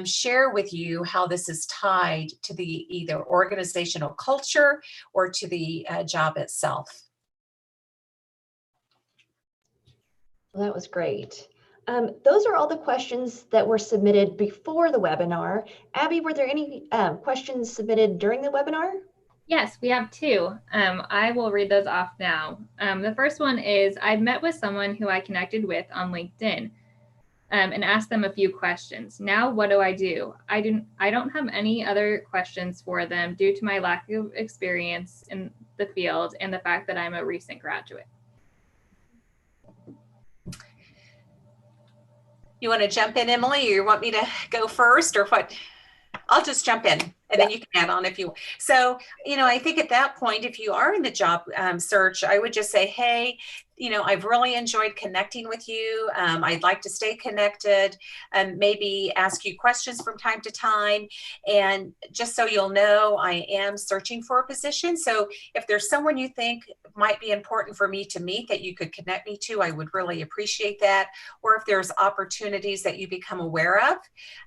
share with you how this is tied to the either organizational culture or to the job itself. Well, that was great. Those are all the questions that were submitted before the webinar. Abby, were there any questions submitted during the webinar? Yes, we have two. I will read those off now. The first one is, I've met with someone who I connected with on LinkedIn and asked them a few questions. Now, what do? I don't have any other questions for them due to my lack of experience in the field and the fact that I'm a recent graduate. You want to jump in, Emily, or you want me to go first, or what? I'll just jump in, and then you can add on if you. So, I think at that point, if you are in the job search, I would just say, hey, I've really enjoyed connecting with you. I'd like to stay connected and maybe ask you questions from time to time. And just so you'll know, I am searching for a position. So if there's someone you think might be important for me to meet that you could connect me to, I would really appreciate that. Or if there's opportunities that you become aware of,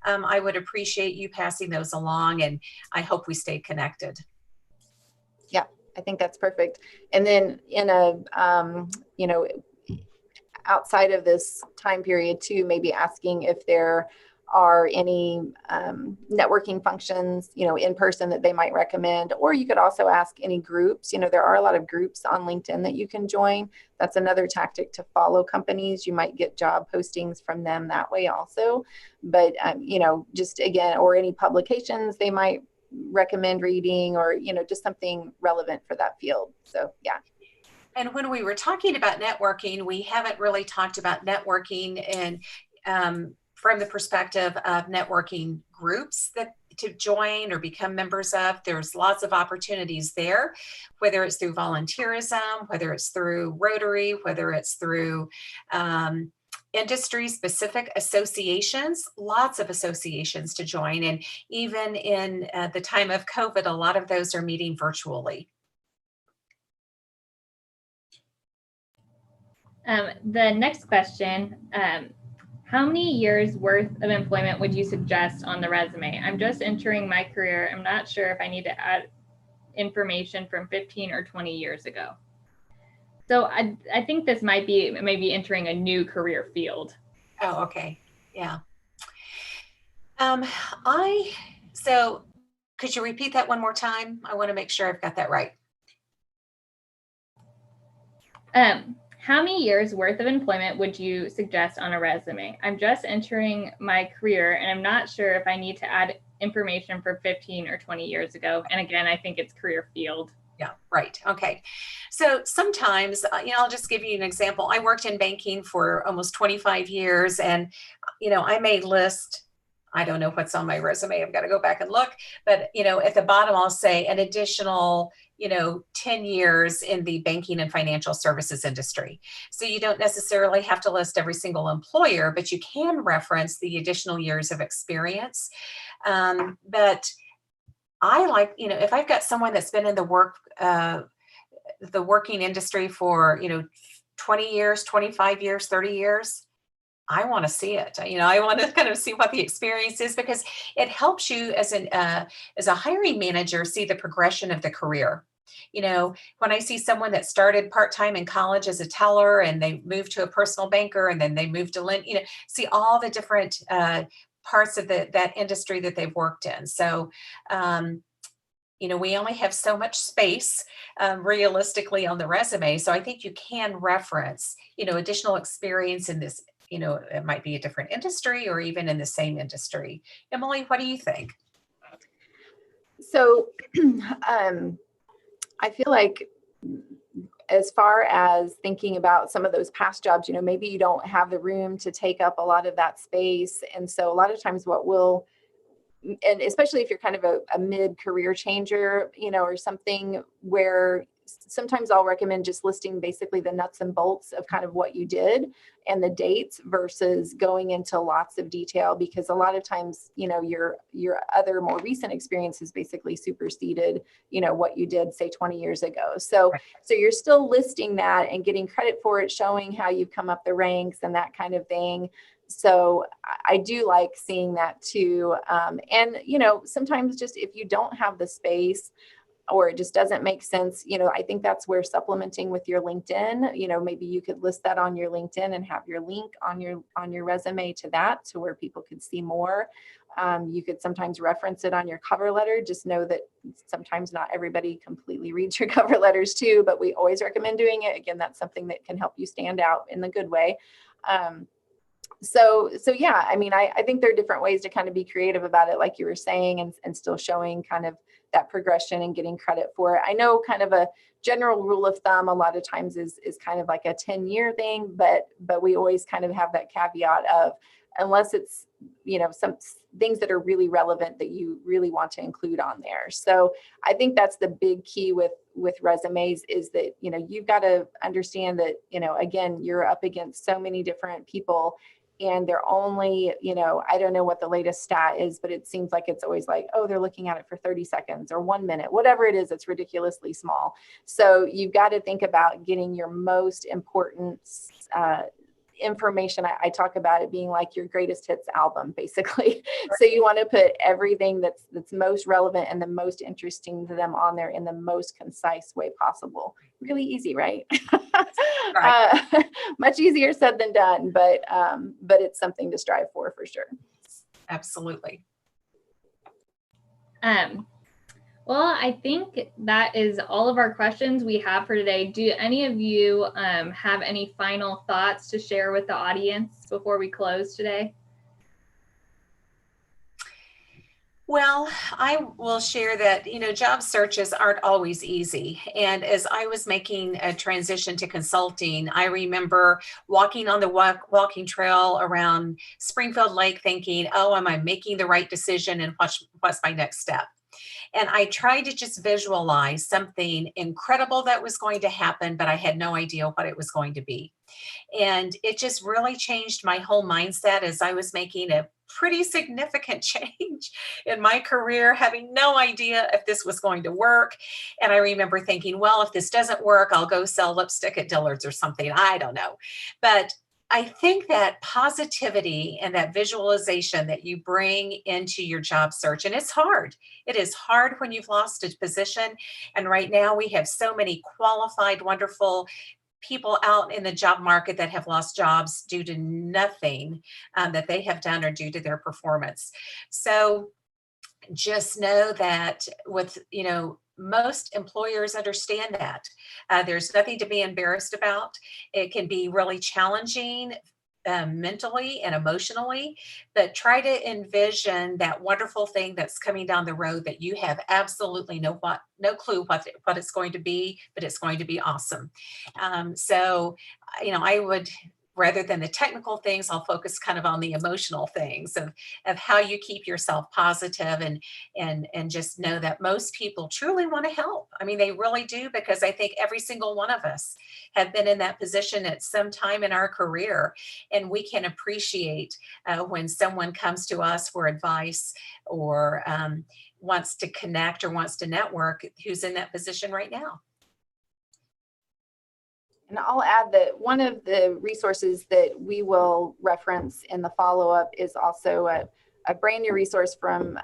I would appreciate you passing those along, and I hope we stay connected. Yeah, I think that's perfect. And then in a, outside of this time period too, maybe asking if there are any networking functions, in person that they might recommend, or you could also ask any groups. There are a lot of groups on LinkedIn that you can join. That's another tactic to follow companies. You might get job postings from them that way also. But, just again, or any publications they might recommend reading, or, just something relevant for that field. So, yeah. And when we were talking about networking, we haven't really talked about networking and from the perspective of networking groups that to join or become members of. There's lots of opportunities there, whether it's through volunteerism, whether it's through Rotary, whether it's through industry specific associations, lots of associations to join. And even in the time of COVID, a lot of those are meeting virtually. The next question, how many years worth of employment would you suggest on the resume? I'm just entering my career. I'm not sure if I need to add information from 15 or 20 years ago. So I think this might be maybe entering a new career field. Oh, okay. Yeah. So could you repeat that one more time? I want to make sure I've got that right. How many years worth of employment would you suggest on a resume? I'm just entering my career and I'm not sure if I need to add information for 15 or 20 years ago. And again, I think it's career field. Yeah, right. Okay. So sometimes, I'll just give you an example. I worked in banking for almost 25 years and, I may list, I don't know what's on my resume. I've got to go back and look, but, at the bottom, I'll say an additional 10 years in the banking and financial services industry. So you don't necessarily have to list every single employer, but you can reference the additional years of experience. But I like, if I've got someone that's been in the working industry for, 20 years, 25 years, 30 years, I want to see it. I want to kind of see what the experience is, because it helps you as a hiring manager see the progression of the career. When I see someone that started part-time in college as a teller and they moved to a personal banker and then they moved to see all the different parts of that industry that they've worked in. So, we only have so much space realistically on the resume. So I think you can reference, additional experience in this, it might be a different industry or even in the same industry. Emily, what do you think? So I feel like as far as thinking about some of those past jobs, maybe you don't have the room to take up a lot of that space. And so a lot of times and especially if you're kind of a mid-career changer, or something where sometimes I'll recommend just listing basically the nuts and bolts of kind of what you did and the dates versus going into lots of detail, because a lot of times, your other more recent experience has basically superseded, what you did say 20 years ago. So you're still listing that and getting credit for it, showing how you've come up the ranks and that kind of thing. So I do like seeing that too. And, sometimes just if you don't have the space or it just doesn't make sense, I think that's where supplementing with your LinkedIn, maybe you could list that on your LinkedIn and have your link on your resume to that, to where people could see more. You could sometimes reference it on your cover letter. Just know that sometimes not everybody completely reads your cover letters too, but we always recommend doing it. Again, that's something that can help you stand out in the good way. So yeah, I mean, I think there are different ways to kind of be creative about it, like you were saying, and still showing kind of that progression and getting credit for it. I know kind of a general rule of thumb a lot of times is kind of like a 10-year thing, but we always kind of have that caveat of, unless it's, you know, some things that are really relevant that you really want to include on there. So I think that's the big key with resumes, is that, you know, you've got to understand that, you know, again, you're up against so many different people, and they're only, you know, I don't know what the latest stat is, but it seems like it's always like, oh, they're looking at it for 30 seconds or 1 minute, whatever it is, it's ridiculously small. So you've got to think about getting your most important information. I talk about it being like your greatest hits album, basically. So you want to put everything that's most relevant and the most interesting to them on there in the most concise way possible. Really easy, right? Much easier said than done, but it's something to strive for sure. Absolutely. Well, I think that is all of our questions we have for today. Do any of you have any final thoughts to share with the audience before we close today? Well, I will share that, you know, job searches aren't always easy. And as I was making a transition to consulting, I remember walking on the walking trail around Springfield Lake thinking, oh, am I making the right decision, and what's my next step? And I tried to just visualize something incredible that was going to happen, but I had no idea what it was going to be. And it just really changed my whole mindset as I was making a pretty significant change in my career, having no idea if this was going to work. And I remember thinking, well, if this doesn't work, I'll go sell lipstick at Dillard's or something. I don't know. But I think that positivity and that visualization that you bring into your job search, and it's hard. It is hard when you've lost a position. And right now we have so many qualified, wonderful people out in the job market that have lost jobs due to nothing that they have done or due to their performance. So just know that with, you know, most employers understand that. There's nothing to be embarrassed about. It can be really challenging mentally and emotionally, but try to envision that wonderful thing that's coming down the road that you have absolutely no clue what it's going to be, but it's going to be awesome. So, you know, I would, rather than the technical things, I'll focus kind of on the emotional things of how you keep yourself positive, and just know that most people truly want to help. I mean, they really do, because I think every single one of us have been in that position at some time in our career, and we can appreciate when someone comes to us for advice or wants to connect or wants to network, who's in that position right now. And I'll add that one of the resources that we will reference in the follow-up is also a brand new resource from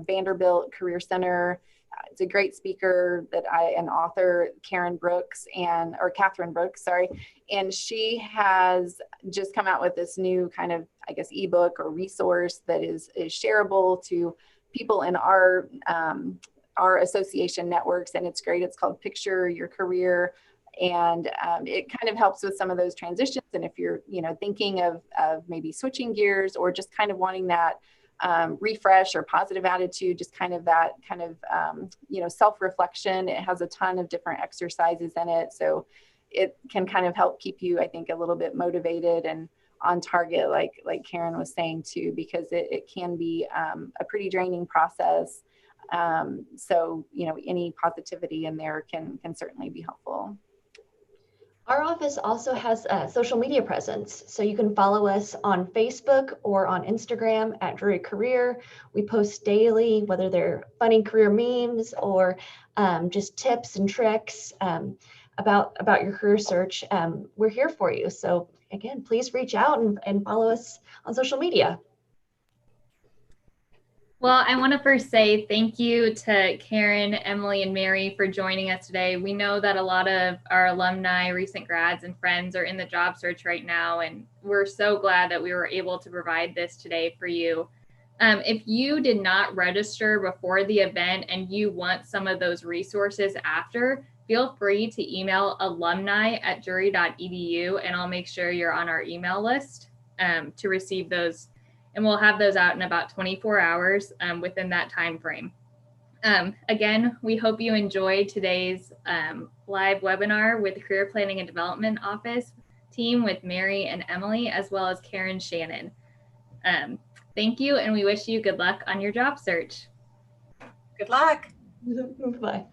Vanderbilt Career Center. It's a great speaker an author, Catherine Brooks, and she has just come out with this new kind of, I guess, ebook or resource that is shareable to people in our association networks, and it's great. It's called Picture Your Career. And it kind of helps with some of those transitions. And if you're, you know, thinking of maybe switching gears or just kind of wanting that refresh or positive attitude, just kind of that kind of, you know, self-reflection. It has a ton of different exercises in it. So it can kind of help keep you, I think, a little bit motivated and on target, like Karen was saying too, because it can be a pretty draining process. So, you know, any positivity in there can certainly be helpful. Our office also has a social media presence, so you can follow us on Facebook or on Instagram at Drury Career. We post daily, whether they're funny career memes or just tips and tricks about your career search. We're here for you. So again, please reach out and follow us on social media. Well, I want to first say thank you to Karen, Emily, and Mary for joining us today. We know that a lot of our alumni, recent grads, and friends are in the job search right now, and we're so glad that we were able to provide this today for you. If you did not register before the event and you want some of those resources after, feel free to email alumni@drury.edu, and I'll make sure you're on our email list to receive those. And we'll have those out in about 24 hours within that time frame. Again, we hope you enjoyed today's live webinar with the Career Planning and Development Office team with Mary and Emily, as well as Karen Shannon. Thank you, and we wish you good luck on your job search. Good luck. Bye.